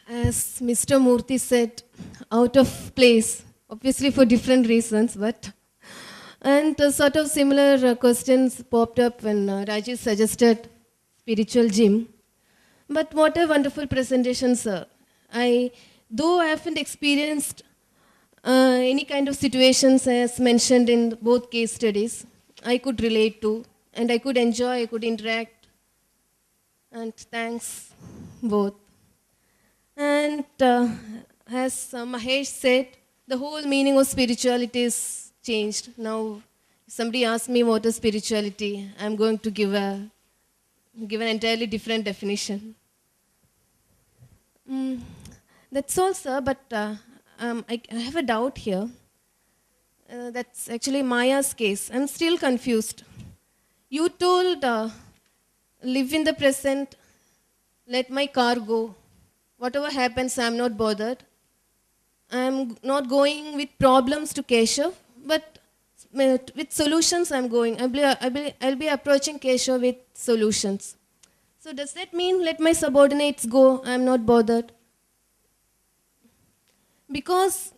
As Mr. Murthy said, out of place, obviously for different reasons, but. And sort of similar questions popped up when Rajiv suggested spiritual gym. But what a wonderful presentation, sir. Though I haven't experienced any kind of situations as mentioned in both case studies, I could relate to, and I could enjoy, I could interact, and thanks both. And as Mahesh said, the whole meaning of spirituality is changed. Now, if somebody asks me what is spirituality, I'm going to give an entirely different definition. Mm, that's all, sir, but I have a doubt here. That's actually Maya's case. I'm still confused. You told live in the present, let my car go. Whatever happens, I'm not bothered. I'm not going with problems to Keshav, but with solutions I'm going. I'll be approaching Keshav with solutions. So does that mean let my subordinates go, I'm not bothered? Because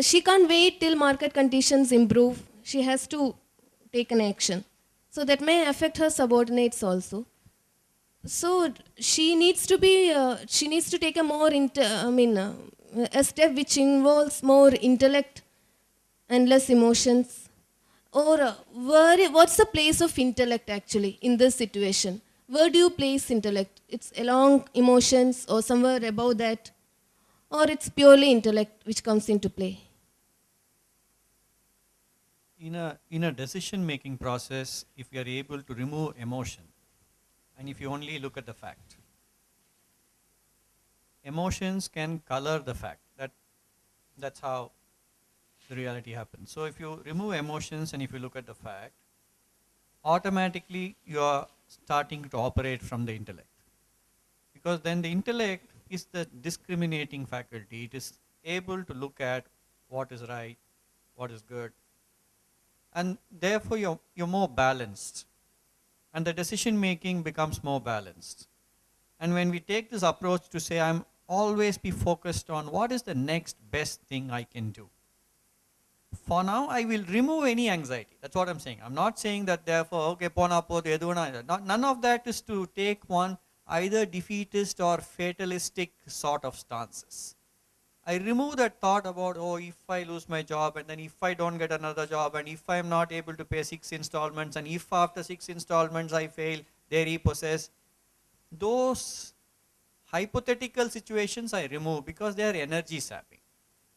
she can't wait till market conditions improve. She has to take an action. So that may affect her subordinates also. So she needs to take a a step which involves more intellect and less emotions. Or what's the place of intellect actually in this situation? Where do you place intellect? It's along emotions or somewhere above that, or it's purely intellect which comes into play. In a decision making process, if you are able to remove emotion and if you only look at the fact, emotions can color the fact. That's how the reality happens. So if you remove emotions and if you look at the fact, automatically you are starting to operate from the intellect, because then the intellect is the discriminating faculty. It is able to look at what is right, what is good, and therefore you're more balanced, and the decision making becomes more balanced. And when we take this approach to say, I'm always be focused on what is the next best thing I can do, for now I will remove any anxiety. That's what I'm saying. I'm not saying that therefore okay pona po none of that is to take one either defeatist or fatalistic sort of stances. I remove that thought about, oh, if I lose my job and then if I don't get another job and if I'm not able to pay 6 installments and if after 6 installments I fail, they repossess. Those hypothetical situations I remove because they are energy sapping.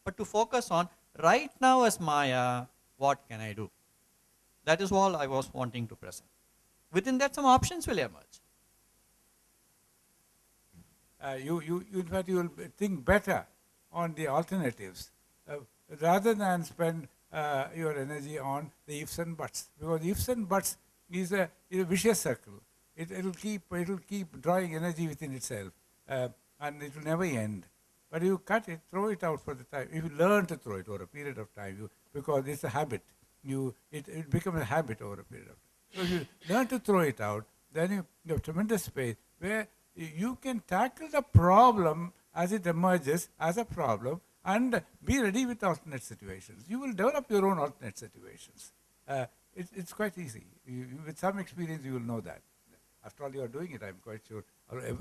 But to focus on right now as Maya, what can I do? That is all I was wanting to present. Within that, some options will emerge. In fact, you will think better on the alternatives uh, rather than spend your energy on the ifs and buts. Because ifs and buts is a vicious circle. It'll keep drawing energy within itself, and it will never end. But you cut it, throw it out for the time. If you learn to throw it over a period of time, because it's a habit, it becomes a habit over a period of time. So if you learn to throw it out, then you have tremendous space where you can tackle the problem as it emerges as a problem and be ready with alternate situations. You will develop your own alternate situations. It's quite easy. With some experience, you will know that. After all, you are doing it, I'm quite sure,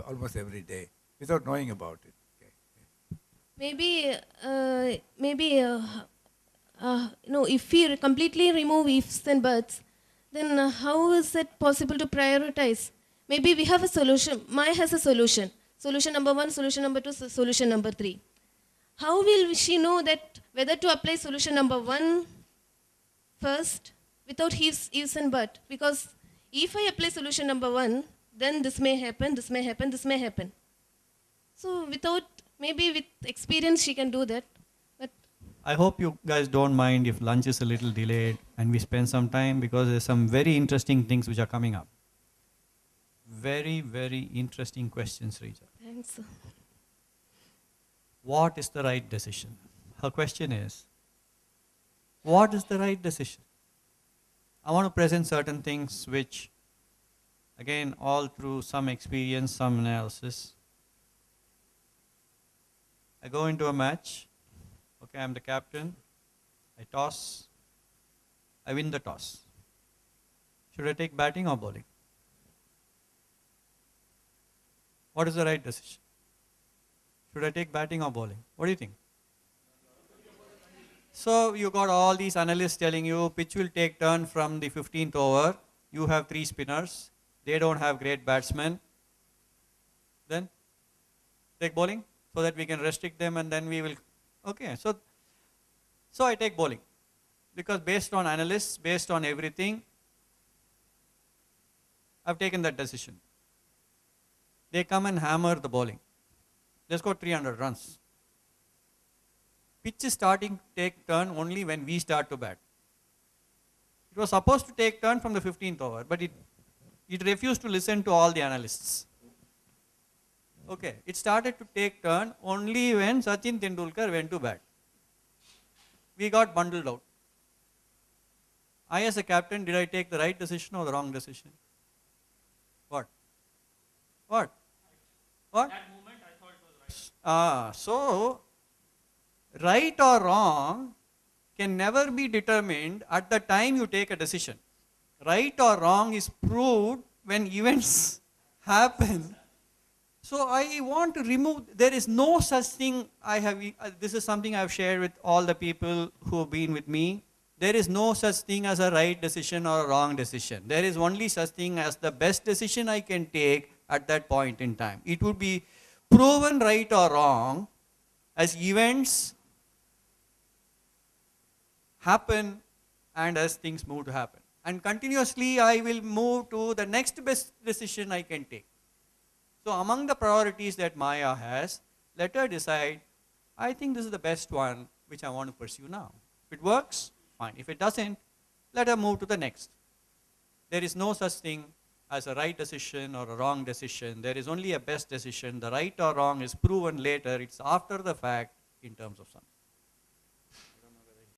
almost every day without knowing about it. Maybe, if we completely remove ifs and buts, then how is it possible to prioritize? Maybe we have a solution. Maya has a solution. Solution number 1, solution number 2, solution number 3. How will she know that whether to apply solution number 1 first without ifs and buts? Because if I apply solution number 1, then this may happen, this may happen, this may happen. So maybe with experience she can do that. But I hope you guys don't mind if lunch is a little delayed and we spend some time, because there's some very interesting things which are coming up. Very, very interesting questions, Rija. thanks. What is the right decision? Her question is, what is the right decision? I want to present certain things which, again, all through some experience, some analysis, I go into a match. Okay, I'm the captain. I toss. I win the toss. Should I take batting or bowling? What is the right decision? Should I take batting or bowling? What do you think? So you got all these analysts telling you pitch will take turn from the 15th over. You have 3 spinners. They don't have great batsmen. Then take bowling so that we can restrict them and then we will. Okay, so I take bowling because based on analysts, based on everything, I've taken that decision. They come and hammer the bowling. They score 300 runs. Pitch is starting to take turn only when we start to bat. It was supposed to take turn from the 15th over, but it refused to listen to all the analysts. Okay, it started to take turn only when Sachin Tendulkar went to bat. We got bundled out. I as a captain, did I take the right decision or the wrong decision? What? What? What? That moment I thought it was right. So, right or wrong can never be determined at the time you take a decision. Right or wrong is proved when events happen. So I want to remove, there is no such thing this is something I have shared with all the people who have been with me. There is no such thing as a right decision or a wrong decision. There is only such thing as the best decision I can take at that point in time. It would be proven right or wrong as events happen and as things move to happen. And continuously I will move to the next best decision I can take. So among the priorities that Maya has, let her decide, I think this is the best one which I want to pursue now. If it works, fine. If it doesn't, let her move to the next. There is no such thing as a right decision or a wrong decision. There is only a best decision. The right or wrong is proven later. It's after the fact in terms of something.